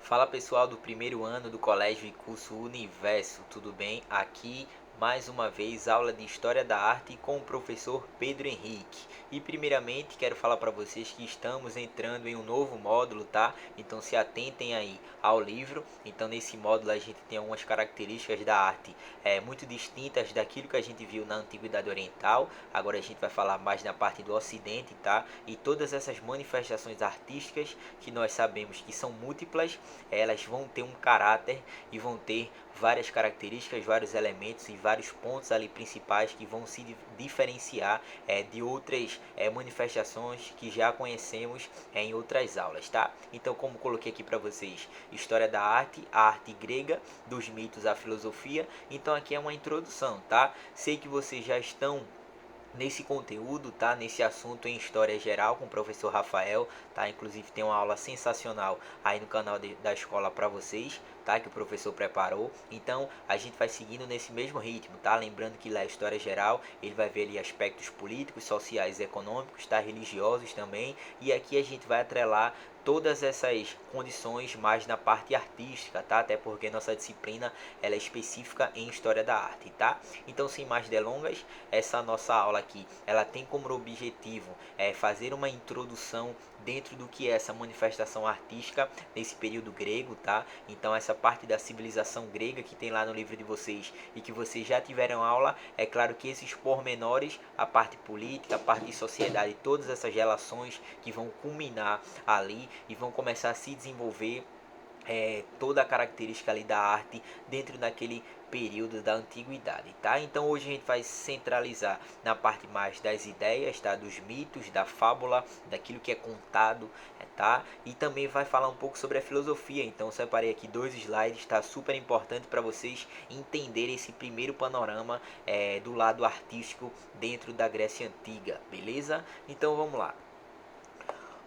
Fala pessoal do primeiro ano do Colégio e Curso Universo, tudo bem? Aqui mais uma vez aula de História da Arte com o professor Pedro Henrique. E primeiramente quero falar para vocês que estamos entrando em um novo módulo, tá? Então se atentem aí ao livro. Então nesse módulo a gente tem algumas características da arte muito distintas daquilo que a gente viu na Antiguidade Oriental. Agora a gente vai falar mais na parte do Ocidente, tá? E todas essas manifestações artísticas que nós sabemos que são múltiplas, elas vão ter um caráter e vão ter várias características, vários elementos e vários pontos ali principais que vão se diferenciar de outras manifestações que já conhecemos em outras aulas, tá? Então, como coloquei aqui para vocês, história da arte, a arte grega, dos mitos à filosofia. Então, aqui é uma introdução, tá? Sei que vocês já estão nesse conteúdo, tá? Nesse assunto em História Geral com o professor Rafael, tá? Inclusive tem uma aula sensacional aí no canal da escola para vocês, tá? Que o professor preparou. Então a gente vai seguindo nesse mesmo ritmo, tá? Lembrando que lá é História Geral, ele vai ver ali aspectos políticos, sociais, econômicos, tá? Religiosos também. E aqui a gente vai atrelar todas essas condições mais na parte artística, tá? Até porque nossa disciplina ela é específica em História da Arte, tá? Então, sem mais delongas, essa nossa aula aqui, ela tem como objetivo fazer uma introdução dentro do que é essa manifestação artística nesse período grego, tá? Então essa parte da civilização grega que tem lá no livro de vocês e que vocês já tiveram aula, é claro que esses pormenores, a parte política, a parte de sociedade, todas essas relações que vão culminar ali e vão começar a se desenvolver toda a característica ali da arte dentro daquele período da antiguidade, tá? Então hoje a gente vai centralizar na parte mais das ideias, tá? Dos mitos, da fábula, daquilo que é contado, tá? E também vai falar um pouco sobre a filosofia. Então separei aqui dois slides, tá? Super importante para vocês entenderem esse primeiro panorama do lado artístico dentro da Grécia Antiga, beleza? Então vamos lá.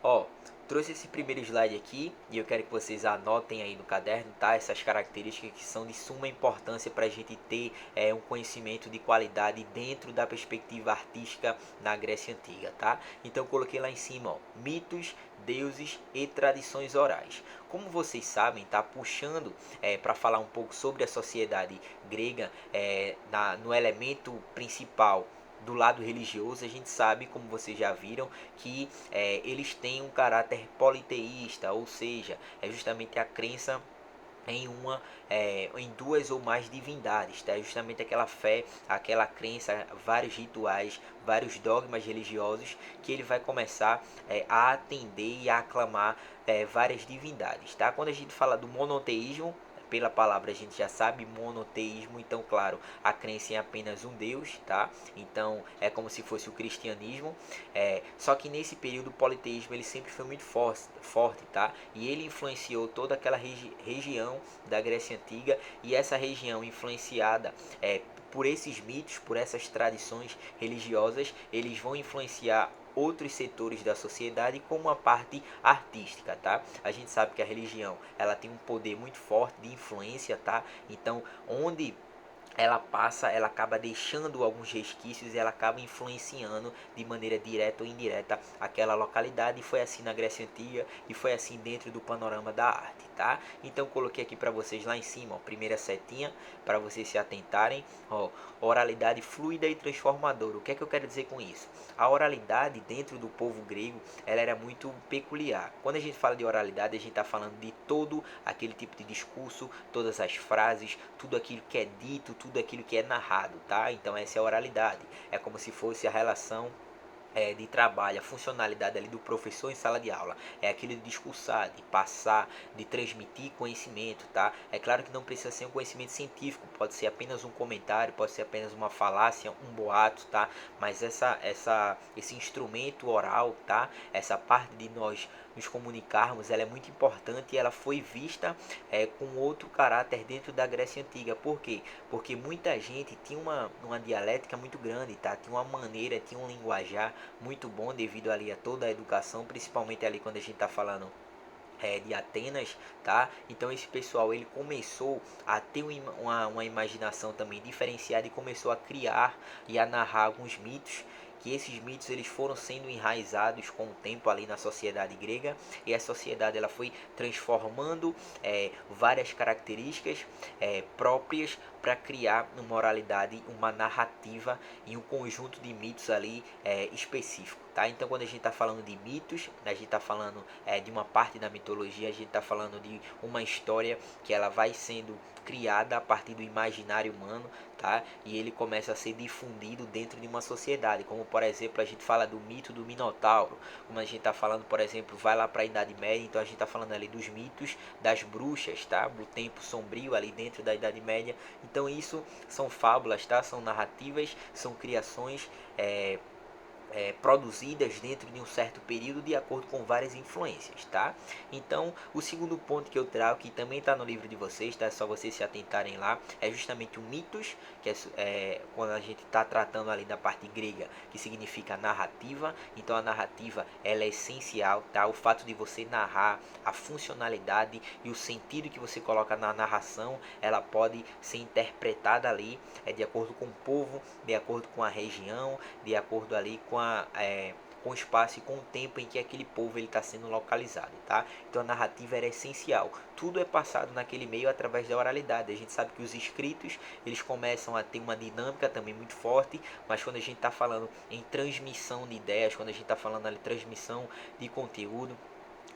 Ó, trouxe esse primeiro slide aqui e eu quero que vocês anotem aí no caderno, tá? Essas características que são de suma importância para a gente ter um conhecimento de qualidade dentro da perspectiva artística na Grécia Antiga, tá? Então eu coloquei lá em cima, ó, mitos, deuses e tradições orais. Como vocês sabem, tá puxando para falar um pouco sobre a sociedade grega no elemento principal do lado religioso. A gente sabe, como vocês já viram, que eles têm um caráter politeísta, ou seja, é justamente a crença em duas ou mais divindades, tá? É justamente aquela fé, aquela crença, vários rituais, vários dogmas religiosos que ele vai começar a atender e a aclamar várias divindades, tá? Quando a gente fala do monoteísmo, pela palavra a gente já sabe, monoteísmo, então claro, a crença em apenas um Deus, tá? Então é como se fosse o cristianismo, só que nesse período o politeísmo ele sempre foi muito forte, tá? E ele influenciou toda aquela região da Grécia Antiga, e essa região influenciada por esses mitos, por essas tradições religiosas, eles vão influenciar outros setores da sociedade como a parte artística, tá? A gente sabe que a religião, ela tem um poder muito forte de influência, tá? Então, onde ela passa, ela acaba deixando alguns resquícios e ela acaba influenciando de maneira direta ou indireta aquela localidade. E foi assim na Grécia Antiga e foi assim dentro do panorama da arte, tá? Então coloquei aqui para vocês lá em cima, ó, primeira setinha para vocês se atentarem, ó, oralidade fluida e transformadora. O que é que eu quero dizer com isso? A oralidade dentro do povo grego, ela era muito peculiar. Quando a gente fala de oralidade, a gente está falando de todo aquele tipo de discurso, todas as frases, tudo aquilo que é dito, tudo aquilo que é narrado, tá? Então essa é a oralidade. É como se fosse a relação de trabalho, a funcionalidade ali do professor em sala de aula. É aquilo de discursar, de passar, de transmitir conhecimento, tá? É claro que não precisa ser um conhecimento científico, pode ser apenas um comentário, pode ser apenas uma falácia, um boato, tá? Mas esse instrumento oral, tá? Essa parte de nós nos comunicarmos, ela é muito importante e ela foi vista com outro caráter dentro da Grécia Antiga. Por quê? Porque muita gente tinha uma dialética muito grande, tá? Tinha uma maneira, tinha um linguajar muito bom devido ali a toda a educação, principalmente ali quando a gente está falando de Atenas, tá? Então esse pessoal ele começou a ter uma imaginação também diferenciada e começou a criar e a narrar alguns mitos que esses mitos eles foram sendo enraizados com o tempo ali na sociedade grega, e a sociedade ela foi transformando várias características próprias para criar uma moralidade, uma narrativa e um conjunto de mitos ali específico. Tá? Então, quando a gente está falando de mitos, a gente está falando de uma parte da mitologia, a gente está falando de uma história que ela vai sendo criada a partir do imaginário humano, tá? E ele começa a ser difundido dentro de uma sociedade, como por exemplo a gente fala do mito do Minotauro, como a gente está falando, por exemplo, vai lá para a Idade Média, então a gente está falando ali dos mitos das bruxas, tá? O tempo sombrio ali dentro da Idade Média. Então isso são fábulas, tá? São narrativas, são criações produzidas dentro de um certo período de acordo com várias influências, tá? Então, o segundo ponto que eu trago, que também está no livro de vocês, tá? É só vocês se atentarem lá, é justamente o mitos, que quando a gente está tratando ali da parte grega, que significa narrativa. Então, a narrativa, ela é essencial, tá? O fato de você narrar, a funcionalidade e o sentido que você coloca na narração, ela pode ser interpretada ali, de acordo com o povo, de acordo com a região, de acordo ali com o espaço e com o tempo em que aquele povo está sendo localizado, tá? Então a narrativa era essencial. Tudo é passado naquele meio através da oralidade. A gente sabe que os escritos eles começam a ter uma dinâmica também muito forte, mas quando a gente está falando em transmissão de ideias, quando a gente está falando ali transmissão de conteúdo,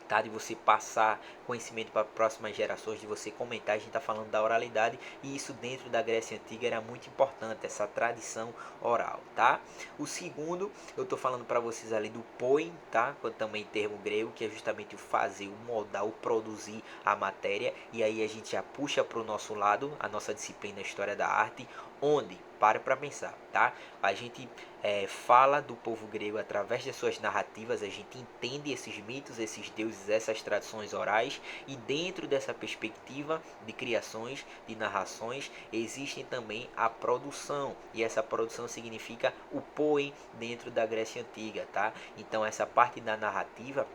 tá? De você passar conhecimento para próximas gerações, de você comentar, a gente está falando da oralidade, e isso dentro da Grécia Antiga era muito importante, essa tradição oral, tá? O segundo, eu estou falando para vocês ali do poem, tá? Também termo grego, que é justamente o fazer, o moldar, o produzir a matéria, e aí a gente já puxa para o nosso lado, a nossa disciplina História da Arte, onde, para pensar, tá? A gente fala do povo grego através das suas narrativas, a gente entende esses mitos, esses deuses, essas tradições orais, e dentro dessa perspectiva de criações, de narrações, existe também a produção, e essa produção significa o poem dentro da Grécia Antiga, tá? Então essa parte da narrativa,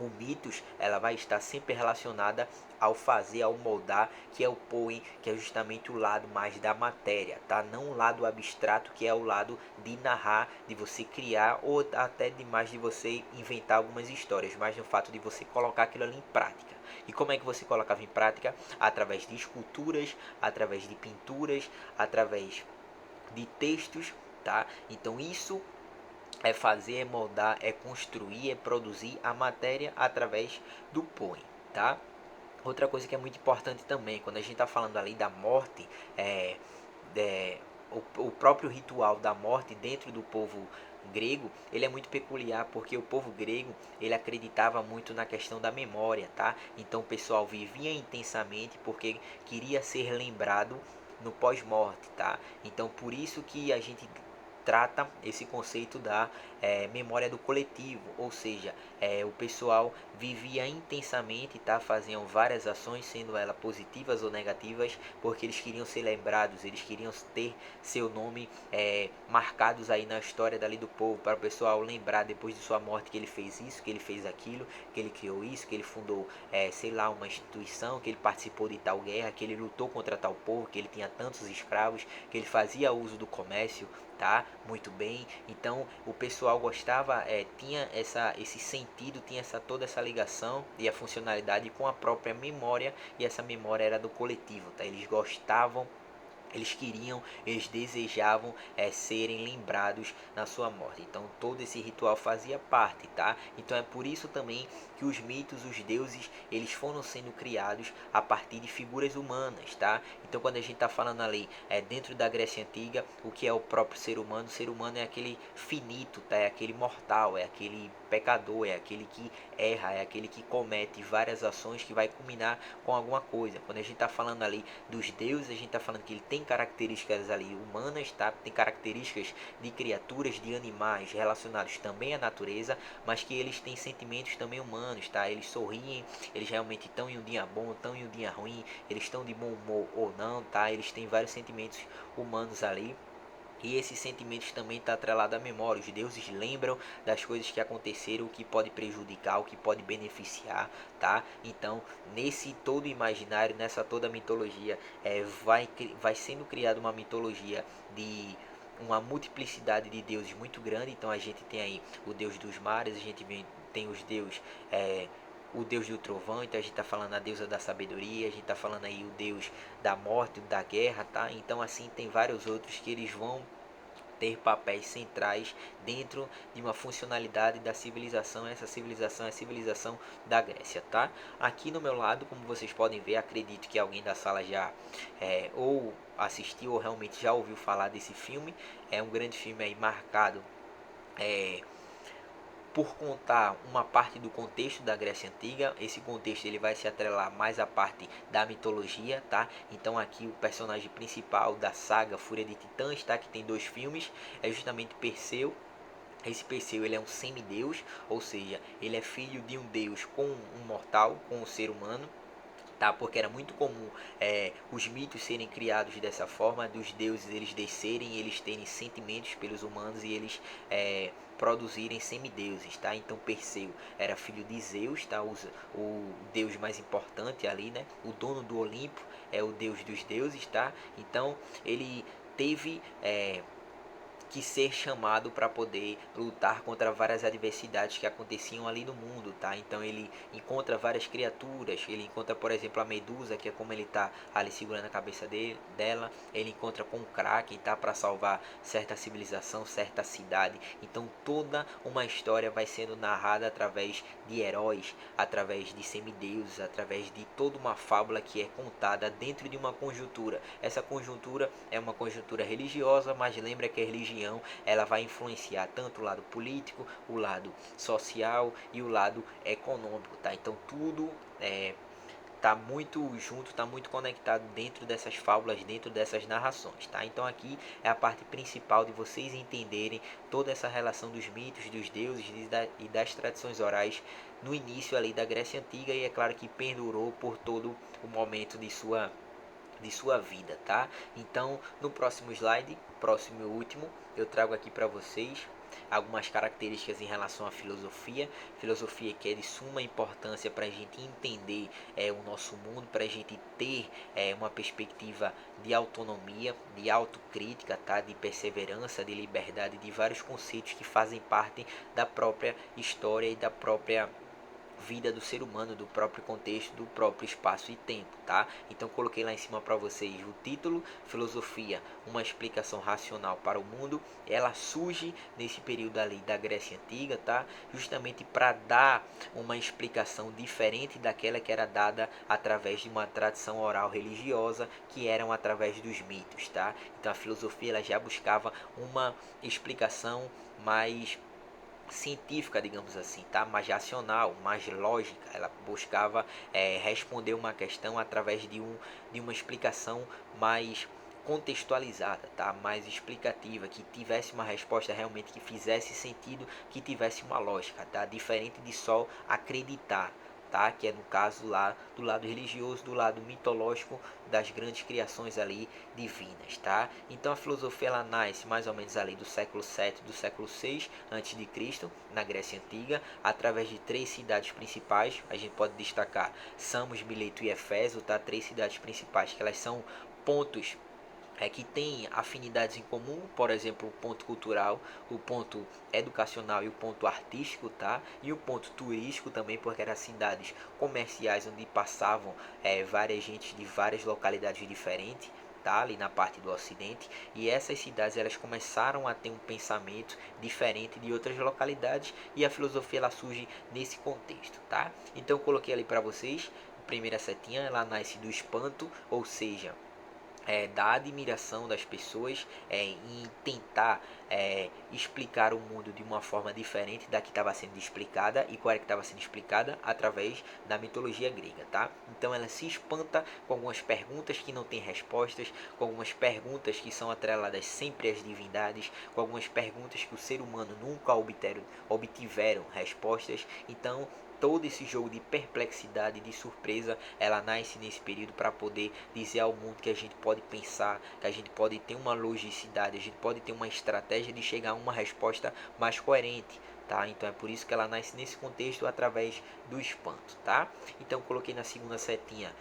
o mitos, ela vai estar sempre relacionada ao fazer, ao moldar, que é o poem, que é justamente o lado mais da matéria, tá? Não o lado abstrato, que é o lado de narrar, de você criar, ou até demais de você inventar algumas histórias, mas no fato de você colocar aquilo ali em prática. E como é que você colocava em prática? Através de esculturas, através de pinturas, através de textos, tá? Então isso é fazer, é moldar, é construir, é produzir a matéria através do poem, tá? Outra coisa que é muito importante também, quando a gente está falando ali da morte, o próprio ritual da morte dentro do povo grego, ele é muito peculiar, porque o povo grego, ele acreditava muito na questão da memória, tá? Então o pessoal vivia intensamente porque queria ser lembrado no pós-morte, tá? Então por isso que a gente trata esse conceito da memória do coletivo, ou seja, o pessoal vivia intensamente, tá? Faziam várias ações, sendo elas positivas ou negativas, porque eles queriam ser lembrados, eles queriam ter seu nome marcados aí na história dali do povo, para o pessoal lembrar depois de sua morte que ele fez isso, que ele fez aquilo, que ele criou isso, que ele fundou, sei lá, uma instituição, que ele participou de tal guerra, que ele lutou contra tal povo, que ele tinha tantos escravos, que ele fazia uso do comércio, tá? Muito bem. Então o pessoal gostava, tinha esse sentido, tinha toda essa ligação e a funcionalidade com a própria memória, e essa memória era do coletivo, tá? Eles gostavam, eles queriam, eles desejavam serem lembrados na sua morte. Então todo esse ritual fazia parte, tá? Então é por isso também que os mitos, os deuses, eles foram sendo criados a partir de figuras humanas, tá? Então quando a gente está falando ali dentro da Grécia Antiga, o que é o próprio ser humano? O ser humano é aquele finito, tá? É aquele mortal, é aquele pecador, é aquele que erra, é aquele que comete várias ações que vai culminar com alguma coisa. Quando a gente está falando ali dos deuses, a gente está falando que ele tem características ali humanas, tá? Tem características de criaturas, de animais relacionados também à natureza, mas que eles têm sentimentos também humanos, tá? Eles sorriem, eles realmente estão em um dia bom, estão em um dia ruim, eles estão de bom humor ou não, tá? Eles têm vários sentimentos humanos ali. E esses sentimentos também estão atrelados à memória. Os deuses lembram das coisas que aconteceram, o que pode prejudicar, o que pode beneficiar, tá? Então, nesse todo imaginário, nessa toda mitologia, vai sendo criada uma mitologia de uma multiplicidade de deuses muito grande. Então a gente tem aí o deus dos mares, a gente tem os deuses, o deus do trovão, então a gente está falando a deusa da sabedoria, a gente está falando aí o deus da morte, da guerra, tá? Então assim tem vários outros que eles vão ter papéis centrais dentro de uma funcionalidade da civilização. Essa civilização é a civilização da Grécia, tá? Aqui no meu lado, como vocês podem ver, acredito que alguém da sala já ou assistiu ou realmente já ouviu falar desse filme. É um grande filme aí marcado por contar uma parte do contexto da Grécia Antiga. Esse contexto ele vai se atrelar mais à parte da mitologia, tá? Então aqui o personagem principal da saga Fúria de Titãs, tá? Que tem 2 filmes, é justamente Perseu. Esse Perseu ele é um semideus, ou seja, ele é filho de um deus com um mortal, com um ser humano, tá? Porque era muito comum os mitos serem criados dessa forma, dos deuses eles descerem, eles terem sentimentos pelos humanos e eles produzirem semideuses, tá? Então Perseu era filho de Zeus, tá? O deus mais importante ali, né? O dono do Olimpo é o deus dos deuses, tá? Então ele teve que ser chamado para poder lutar contra várias adversidades que aconteciam ali no mundo, tá? Então ele encontra várias criaturas, ele encontra, por exemplo, a Medusa, que é como ele tá ali segurando a cabeça dela, ele encontra com o Kraken, tá? Para salvar certa civilização, certa cidade. Então toda uma história vai sendo narrada através de heróis, através de semideuses, através de toda uma fábula que é contada dentro de uma conjuntura. Essa conjuntura é uma conjuntura religiosa, mas lembra que a religião ela vai influenciar tanto o lado político, o lado social e o lado econômico, tá? Então tudo tá muito junto, tá muito conectado dentro dessas fábulas, dentro dessas narrações, tá? Então aqui é a parte principal de vocês entenderem toda essa relação dos mitos, dos deuses e das tradições orais no início ali da Grécia Antiga, e é claro que perdurou por todo o momento de sua vida, tá? Então, no próximo slide, próximo e último, eu trago aqui para vocês algumas características em relação à filosofia. Filosofia que é de suma importância para a gente entender o nosso mundo, para a gente ter uma perspectiva de autonomia, de autocrítica, tá? De perseverança, de liberdade, de vários conceitos que fazem parte da própria história e da própria vida do ser humano, do próprio contexto, do próprio espaço e tempo, tá? Então coloquei lá em cima para vocês o título, Filosofia, uma explicação racional para o mundo. Ela surge nesse período ali da Grécia Antiga, tá? Justamente para dar uma explicação diferente daquela que era dada através de uma tradição oral religiosa, que eram através dos mitos, tá? Então a filosofia ela já buscava uma explicação mais científica, digamos assim, tá? Mais racional, mais lógica. Ela buscava responder uma questão através de uma explicação mais contextualizada, tá? Mais explicativa, que tivesse uma resposta realmente que fizesse sentido, que tivesse uma lógica, tá? Diferente de só acreditar, tá? Que é no caso lá do lado religioso, do lado mitológico das grandes criações ali divinas, tá? Então a filosofia ela nasce mais ou menos ali do século 7, do século 6 antes de Cristo, na Grécia Antiga, através de 3 cidades principais. A gente pode destacar Samos, Mileto e Éfeso, tá? 3 cidades principais que elas são pontos que tem afinidades em comum, por exemplo, o ponto cultural, o ponto educacional e o ponto artístico, tá? E o ponto turístico também, porque eram cidades comerciais onde passavam várias gente de várias localidades diferentes, tá? Ali na parte do ocidente, e essas cidades elas começaram a ter um pensamento diferente de outras localidades, e a filosofia ela surge nesse contexto, tá? Então eu coloquei ali para vocês, a primeira setinha, ela nasce do espanto, ou seja, da admiração das pessoas em tentar explicar o mundo de uma forma diferente da que estava sendo explicada. E qual era que estava sendo explicada? Através da mitologia grega, tá? Então ela se espanta com algumas perguntas que não têm respostas, com algumas perguntas que são atreladas sempre às divindades, com algumas perguntas que o ser humano nunca obtiveram respostas. Então todo esse jogo de perplexidade, de surpresa, ela nasce nesse período para poder dizer ao mundo que a gente pode pensar, que a gente pode ter uma logicidade, a gente pode ter uma estratégia de chegar a uma resposta mais coerente, tá? Então é por isso que ela nasce nesse contexto através do espanto, tá? Então coloquei na segunda setinha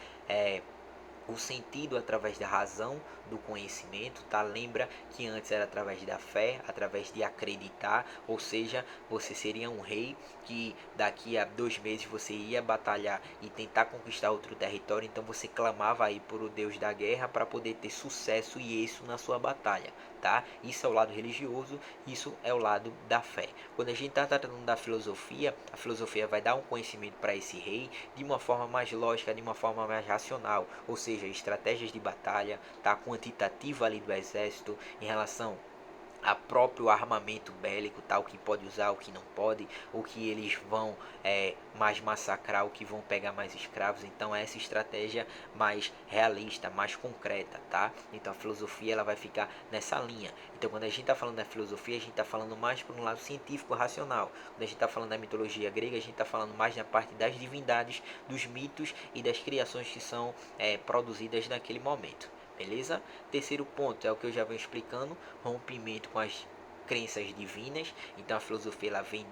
o sentido através da razão, do conhecimento, tá? Lembra que antes era através da fé, através de acreditar, ou seja, você seria um rei que daqui a 2 meses você ia batalhar e tentar conquistar outro território, então você clamava aí por o Deus da guerra para poder ter sucesso e êxito na sua batalha, tá? Isso é o lado religioso, isso é o lado da fé. Quando a gente está tratando da filosofia, a filosofia vai dar um conhecimento para esse rei de uma forma mais lógica, de uma forma mais racional, ou seja, estratégias de batalha, tá? Quantitativa ali do exército em relação a próprio armamento bélico, tal, o que pode usar, o que não pode, o que eles vão mais massacrar, o que vão pegar mais escravos. Então essa estratégia mais realista, mais concreta, tá? Então a filosofia ela vai ficar nessa linha. Então quando a gente está falando da filosofia, a gente está falando mais por um lado científico, racional. Quando a gente está falando da mitologia grega, a gente está falando mais na parte das divindades, dos mitos e das criações que são produzidas naquele momento. Beleza? Terceiro ponto é o que eu já venho explicando, rompimento com as crenças divinas. Então a filosofia ela vem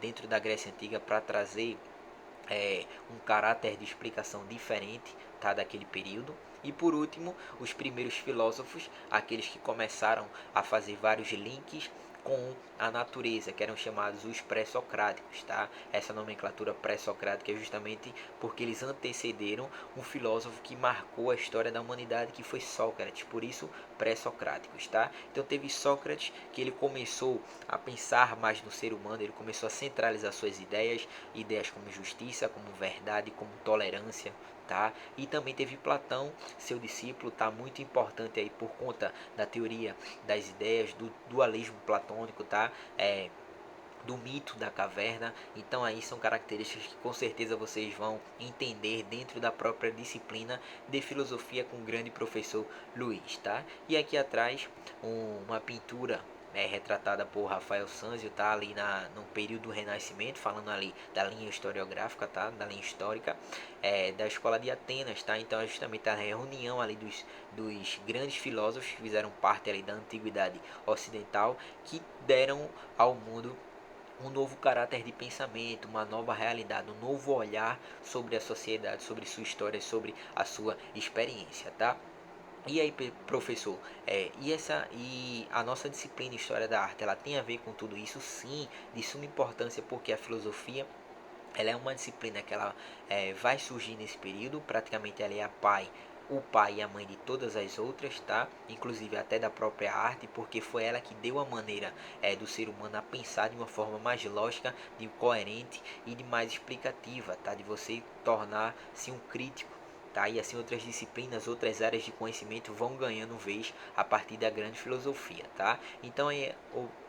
dentro da Grécia Antiga para trazer um caráter de explicação diferente, tá, daquele período. E por último, os primeiros filósofos, aqueles que começaram a fazer vários links com a natureza, que eram chamados os pré-socráticos, tá? Essa nomenclatura pré-socrática é justamente porque eles antecederam um filósofo que marcou a história da humanidade, que foi Sócrates, por isso pré-socráticos, tá? Então teve Sócrates, que ele começou a pensar mais no ser humano, ele começou a centralizar suas ideias, ideias como justiça, como verdade, como tolerância, tá? E também teve Platão, seu discípulo, tá? Muito importante aí por conta da teoria das ideias, do dualismo platônico, tá? Do mito da caverna. Então aí são características que com certeza vocês vão entender dentro da própria disciplina de filosofia com o grande professor Luiz, tá? E aqui atrás uma pintura retratada por Rafael Sanzio, tá? Ali no período do Renascimento, falando ali da linha historiográfica, tá? Da linha histórica da escola de Atenas, tá? Então é justamente a reunião ali dos grandes filósofos que fizeram parte ali da antiguidade ocidental, que deram ao mundo um novo caráter de pensamento, uma nova realidade, um novo olhar sobre a sociedade, sobre sua história, sobre a sua experiência, tá? E aí, professor, e a nossa disciplina História da Arte, ela tem a ver com tudo isso? Sim, de suma importância, porque a filosofia ela é uma disciplina que ela vai surgir nesse período, praticamente ela é o pai e a mãe de todas as outras, tá? Inclusive até da própria arte, porque foi ela que deu a maneira do ser humano a pensar de uma forma mais lógica, de coerente e de mais explicativa, tá? De você tornar-se um crítico, tá? E assim outras disciplinas, outras áreas de conhecimento vão ganhando vez a partir da grande filosofia, tá? Então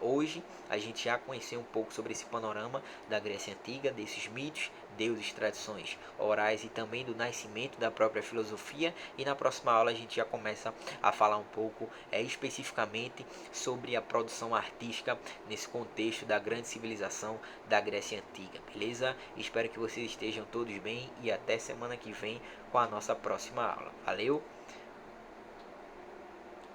hoje a gente já conheceu um pouco sobre esse panorama da Grécia Antiga, desses mitos, deuses, tradições orais e também do nascimento da própria filosofia. E na próxima aula a gente já começa a falar um pouco especificamente sobre a produção artística nesse contexto da grande civilização da Grécia Antiga, beleza? Espero que vocês estejam todos bem e até semana que vem com a nossa próxima aula. Valeu!